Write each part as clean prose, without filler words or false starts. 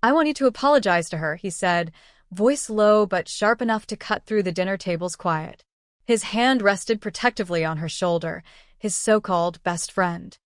I want you to apologize to her, he said, voice low but sharp enough to cut through the dinner table's quiet. His hand rested protectively on her shoulder, his so-called best friend.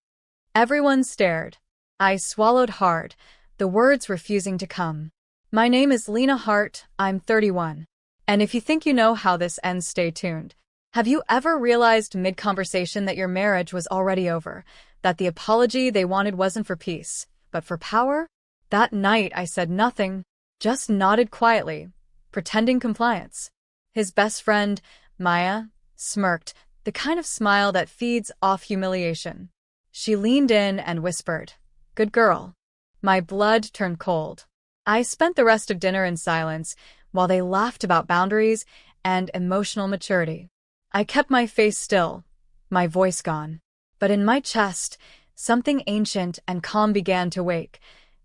Everyone stared. I swallowed hard, the words refusing to come. My name is Lena Hart, I'm 31. And if you think you know how this ends, stay tuned. Have you ever realized mid-conversation that your marriage was already over, that the apology they wanted wasn't for peace, but for power? That night I said nothing, just nodded quietly, pretending compliance. His best friend, Maya, smirked, the kind of smile that feeds off humiliation. She leaned in and whispered, "Good girl." My blood turned cold. I spent the rest of dinner in silence while they laughed about boundaries and emotional maturity. I kept my face still, my voice gone. But in my chest, something ancient and calm began to wake.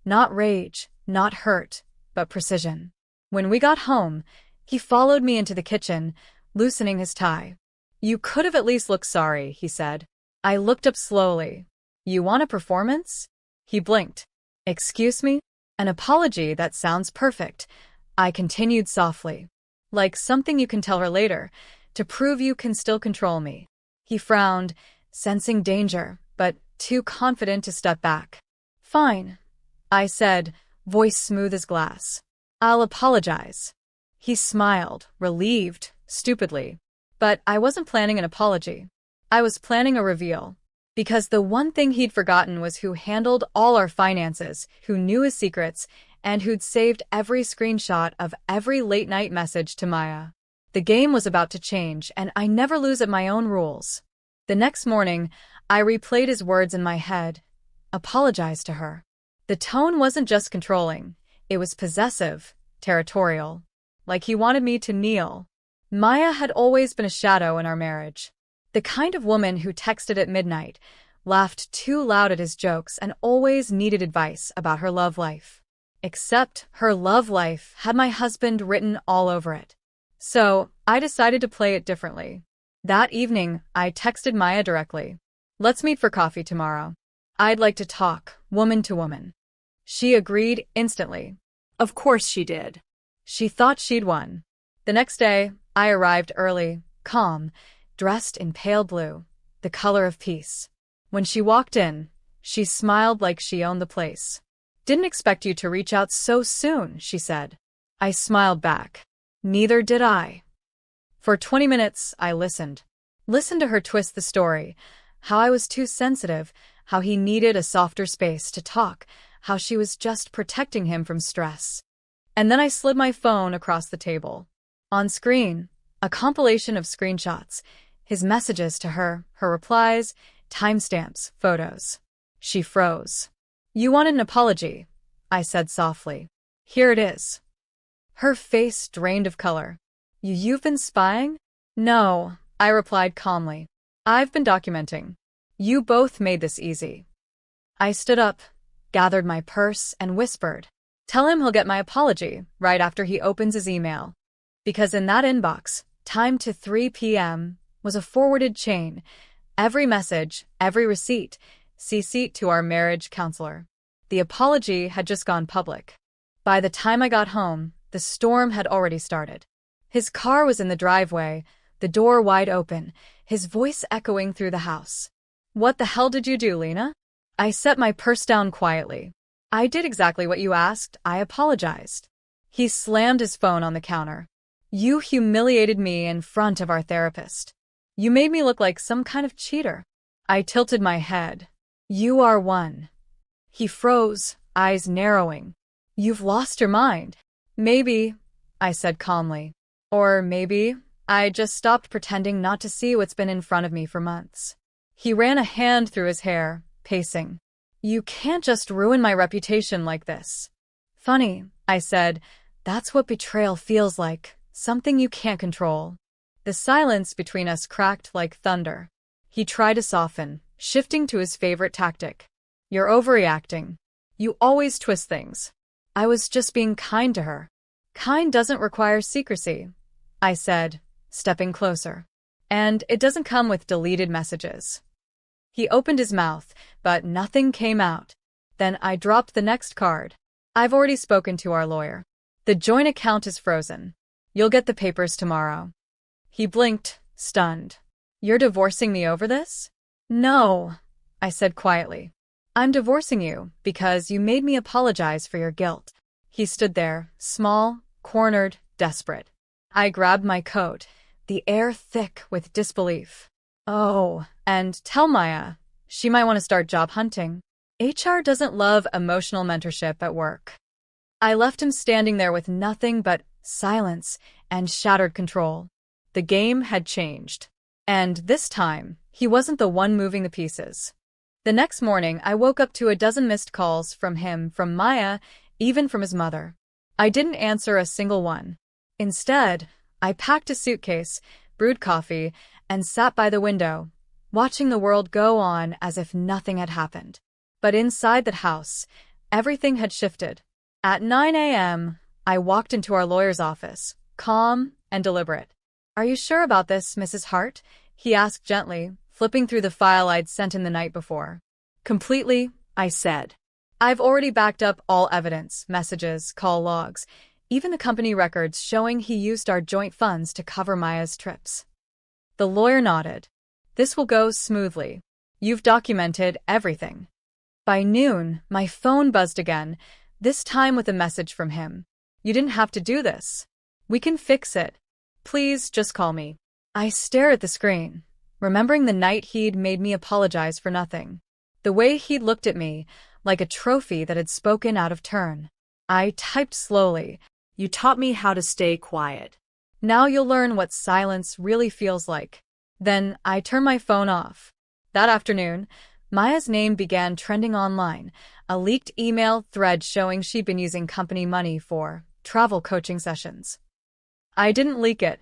Not rage, not hurt, but precision. When we got home, he followed me into the kitchen, loosening his tie. "You could have at least looked sorry," he said. I looked up slowly. "You want a performance?" He blinked. "Excuse me?" "An apology that sounds perfect," I continued softly. "Like something you can tell her later, to prove you can still control me." He frowned, sensing danger, but too confident to step back. "Fine," I said, voice smooth as glass. "I'll apologize." He smiled, relieved, stupidly. But I wasn't planning an apology. I was planning a reveal. Because the one thing he'd forgotten was who handled all our finances, who knew his secrets, and who'd saved every screenshot of every late-night message to Maya. The game was about to change, and I never lose at my own rules. The next morning, I replayed his words in my head. Apologize to her. The tone wasn't just controlling. It was possessive, territorial. Like he wanted me to kneel. Maya had always been a shadow in our marriage. The kind of woman who texted at midnight, laughed too loud at his jokes, and always needed advice about her love life. Except her love life had my husband written all over it. So, I decided to play it differently. That evening, I texted Maya directly. "Let's meet for coffee tomorrow. I'd like to talk, woman to woman." She agreed instantly. Of course she did. She thought she'd won. The next day, I arrived early, calm, dressed in pale blue, the color of peace. When she walked in, she smiled like she owned the place. "Didn't expect you to reach out so soon," she said. I smiled back. Neither did I. For 20 minutes, I listened. Listened to her twist the story, how I was too sensitive, how he needed a softer space to talk, how she was just protecting him from stress. And then I slid my phone across the table. On screen, a compilation of screenshots, his messages to her, her replies, timestamps, photos. She froze. "You wanted an apology," I said softly. "Here it is." Her face drained of color. You've been spying?" "No," I replied calmly. "I've been documenting. You both made this easy." I stood up, gathered my purse, and whispered, "Tell him he'll get my apology right after he opens his email." Because in that inbox, timed to 3 p.m., was a forwarded chain. Every message, every receipt, CC'd to our marriage counselor. The apology had just gone public. By the time I got home, the storm had already started. His car was in the driveway, the door wide open, his voice echoing through the house. "What the hell did you do, Lena?" I set my purse down quietly. "I did exactly what you asked. I apologized." He slammed his phone on the counter. "You humiliated me in front of our therapist. You made me look like some kind of cheater." I tilted my head. "You are one." He froze, eyes narrowing. "You've lost your mind." "Maybe," I said calmly. "Or maybe I just stopped pretending not to see what's been in front of me for months." He ran a hand through his hair, pacing. "You can't just ruin my reputation like this." "Funny," I said. "That's what betrayal feels like, something you can't control." The silence between us cracked like thunder. He tried to soften, shifting to his favorite tactic. "You're overreacting. You always twist things." I was just being kind to her. "Kind doesn't require secrecy," I said, stepping closer. "And it doesn't come with deleted messages." He opened his mouth, but nothing came out. Then I dropped the next card. I've already spoken to our lawyer. The joint account is frozen. You'll get the papers tomorrow. He blinked, stunned. You're divorcing me over this? No, I said quietly. I'm divorcing you because you made me apologize for your guilt. He stood there, small, cornered, desperate. I grabbed my coat, the air thick with disbelief. Oh, and tell Maya. She might want to start job hunting. HR doesn't love emotional mentorship at work. I left him standing there with nothing but silence and shattered control. The game had changed. And this time, he wasn't the one moving the pieces. The next morning, I woke up to a dozen missed calls from him, from Maya, even from his mother. I didn't answer a single one. Instead, I packed a suitcase, brewed coffee, and sat by the window, watching the world go on as if nothing had happened. But inside that house, everything had shifted. At 9 a.m., I walked into our lawyer's office, calm and deliberate. Are you sure about this, Mrs. Hart? He asked gently, flipping through the file I'd sent him the night before. Completely, I said. I've already backed up all evidence, messages, call logs, even the company records showing he used our joint funds to cover Maya's trips. The lawyer nodded. This will go smoothly. You've documented everything. By noon, my phone buzzed again, this time with a message from him. You didn't have to do this. We can fix it. Please just call me. I stared at the screen, remembering the night he'd made me apologize for nothing. The way he'd looked at me, like a trophy that had spoken out of turn. I typed slowly. You taught me how to stay quiet. Now you'll learn what silence really feels like. Then I turned my phone off. That afternoon, Maya's name began trending online, a leaked email thread showing she'd been using company money for travel coaching sessions. I didn't leak it.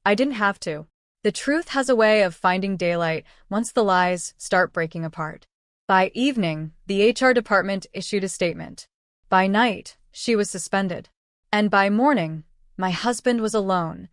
I didn't have to. The truth has a way of finding daylight once the lies start breaking apart. By evening, the HR department issued a statement. By night, she was suspended. And by morning, my husband was alone.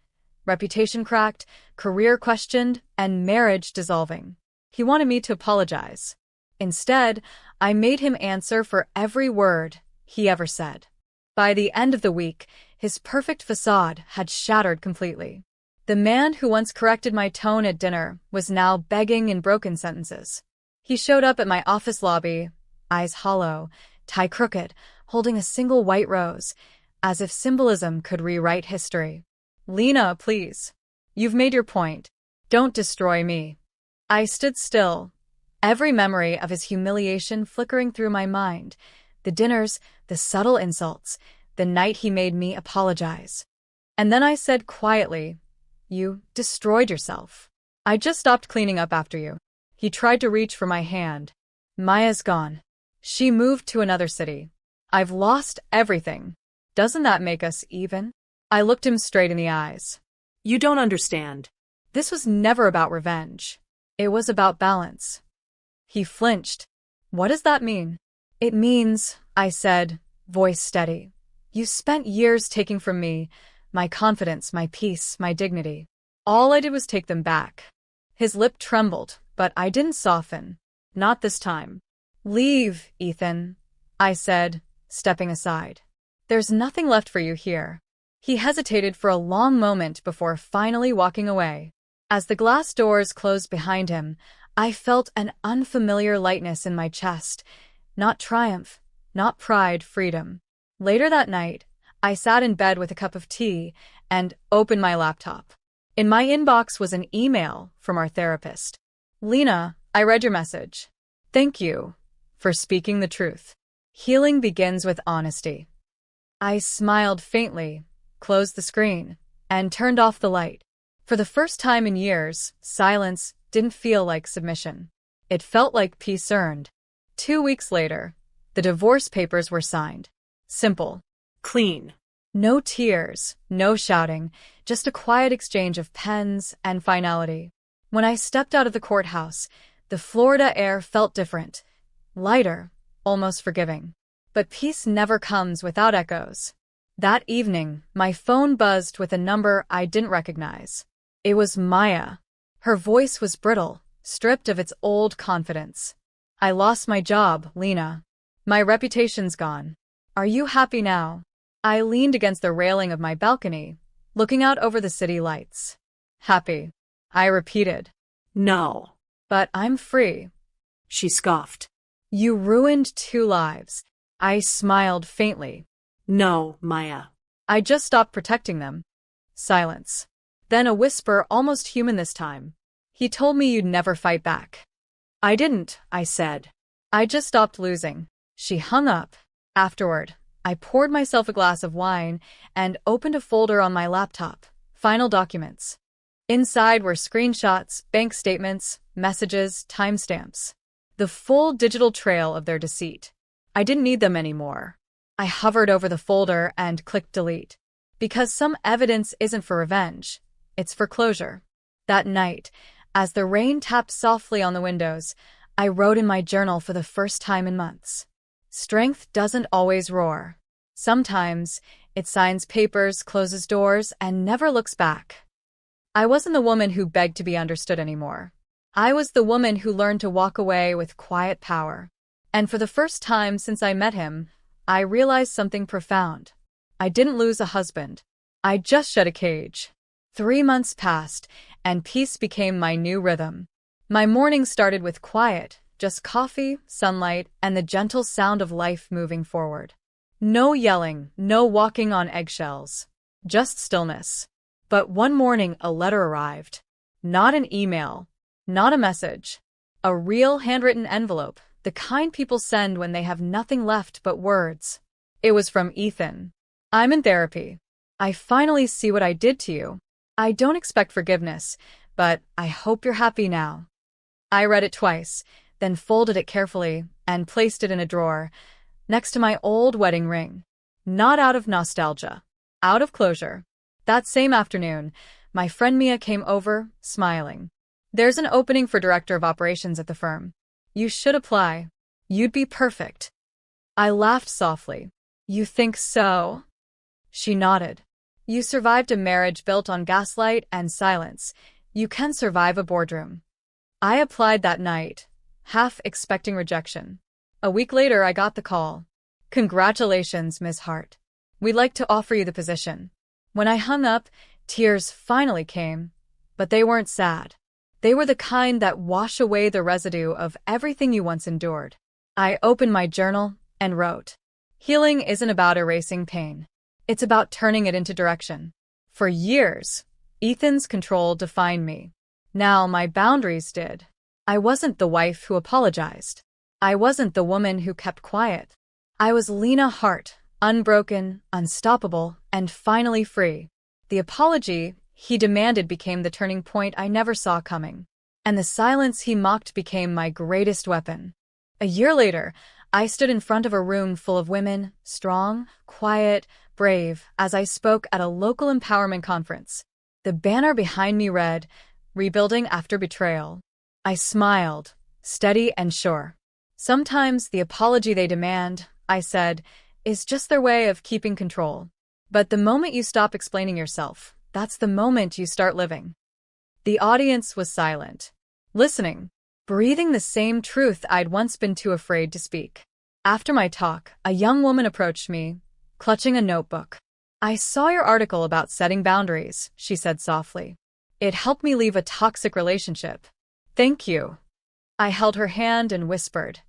Reputation cracked, career questioned, and marriage dissolving. He wanted me to apologize. Instead, I made him answer for every word he ever said. By the end of the week, his perfect facade had shattered completely. The man who once corrected my tone at dinner was now begging in broken sentences. He showed up at my office lobby, eyes hollow, tie crooked, holding a single white rose, as if symbolism could rewrite history. Lena, please. You've made your point. Don't destroy me. I stood still, every memory of his humiliation flickering through my mind. The dinners, the subtle insults, the night he made me apologize. And then I said quietly, You destroyed yourself. I just stopped cleaning up after you. He tried to reach for my hand. Maya's gone. She moved to another city. I've lost everything. Doesn't that make us even? I looked him straight in the eyes. You don't understand. This was never about revenge. It was about balance. He flinched. What does that mean? It means, I said, voice steady. You spent years taking from me my confidence, my peace, my dignity. All I did was take them back. His lip trembled, but I didn't soften. Not this time. Leave, Ethan, I said, stepping aside. There's nothing left for you here. He hesitated for a long moment before finally walking away. As the glass doors closed behind him, I felt an unfamiliar lightness in my chest. Not triumph, not pride, freedom. Later that night, I sat in bed with a cup of tea and opened my laptop. In my inbox was an email from our therapist. Lena, I read your message. Thank you for speaking the truth. Healing begins with honesty. I smiled faintly, closed the screen, and turned off the light. For the first time in years, silence didn't feel like submission. It felt like peace earned. 2 weeks later, the divorce papers were signed. Simple. Clean. No tears, no shouting, just a quiet exchange of pens and finality. When I stepped out of the courthouse, the Florida air felt different. Lighter, almost forgiving. But peace never comes without echoes. That evening, my phone buzzed with a number I didn't recognize. It was Maya. Her voice was brittle, stripped of its old confidence. I lost my job, Lena. My reputation's gone. Are you happy now? I leaned against the railing of my balcony, looking out over the city lights. Happy, I repeated. No. But I'm free, She scoffed. You ruined 2 lives. I smiled faintly. No, Maya. I just stopped protecting them. Silence. Then a whisper, almost human this time. He told me you'd never fight back. I didn't, I said. I just stopped losing. She hung up. Afterward, I poured myself a glass of wine and opened a folder on my laptop. Final documents. Inside were screenshots, bank statements, messages, timestamps. The full digital trail of their deceit. I didn't need them anymore. I hovered over the folder and clicked delete. Because some evidence isn't for revenge, it's for closure. That night, as the rain tapped softly on the windows, I wrote in my journal for the first time in months. Strength doesn't always roar. Sometimes it signs papers, closes doors, and never looks back. I wasn't the woman who begged to be understood anymore. I was the woman who learned to walk away with quiet power. And for the first time since I met him, I realized something profound. I didn't lose a husband. I just shed a cage. 3 months passed, and peace became my new rhythm. My mornings started with quiet, just coffee, sunlight, and the gentle sound of life moving forward. No yelling, no walking on eggshells. Just stillness. But one morning a letter arrived. Not an email. Not a message. A real handwritten envelope, the kind people send when they have nothing left but words. It was from Ethan. I'm in therapy. I finally see what I did to you. I don't expect forgiveness, but I hope you're happy now. I read it twice, then folded it carefully and placed it in a drawer, next to my old wedding ring. Not out of nostalgia. Out of closure. That same afternoon, my friend Mia came over, smiling. There's an opening for director of operations at the firm. You should apply. You'd be perfect. I laughed softly. You think so? She nodded. You survived a marriage built on gaslight and silence. You can survive a boardroom. I applied that night, half expecting rejection. A week later, I got the call. Congratulations, Miss Hart. We'd like to offer you the position. When I hung up, tears finally came, but they weren't sad. They were the kind that wash away the residue of everything you once endured. I opened my journal and wrote, Healing isn't about erasing pain. It's about turning it into direction. For years, Ethan's control defined me. Now my boundaries did. I wasn't the wife who apologized. I wasn't the woman who kept quiet. I was Lena Hart, unbroken, unstoppable, and finally free. The apology he demanded became the turning point I never saw coming. And the silence he mocked became my greatest weapon. A year later, I stood in front of a room full of women, strong, quiet, brave, as I spoke at a local empowerment conference. The banner behind me read, Rebuilding After Betrayal. I smiled, steady and sure. Sometimes the apology they demand, I said, is just their way of keeping control. But the moment you stop explaining yourself, that's the moment you start living. The audience was silent, listening, breathing the same truth I'd once been too afraid to speak. After my talk, a young woman approached me, clutching a notebook. I saw your article about setting boundaries, she said softly. It helped me leave a toxic relationship. Thank you. I held her hand and whispered,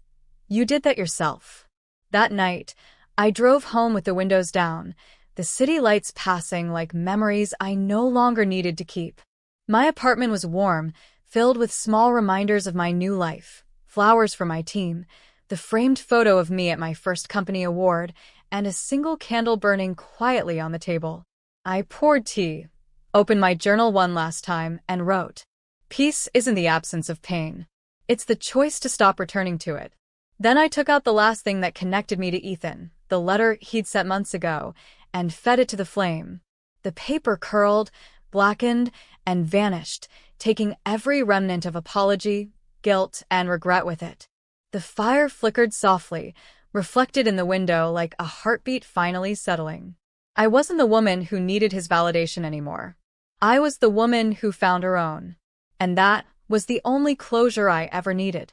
You did that yourself. That night, I drove home with the windows down, the city lights passing like memories I no longer needed to keep. My apartment was warm, filled with small reminders of my new life, flowers for my team, the framed photo of me at my first company award, and a single candle burning quietly on the table. I poured tea, opened my journal one last time, and wrote, Peace isn't the absence of pain. It's the choice to stop returning to it. Then I took out the last thing that connected me to Ethan, the letter he'd sent months ago, and fed it to the flame. The paper curled, blackened, and vanished, taking every remnant of apology, guilt, and regret with it. The fire flickered softly, reflected in the window like a heartbeat finally settling. I wasn't the woman who needed his validation anymore. I was the woman who found her own. And that was the only closure I ever needed.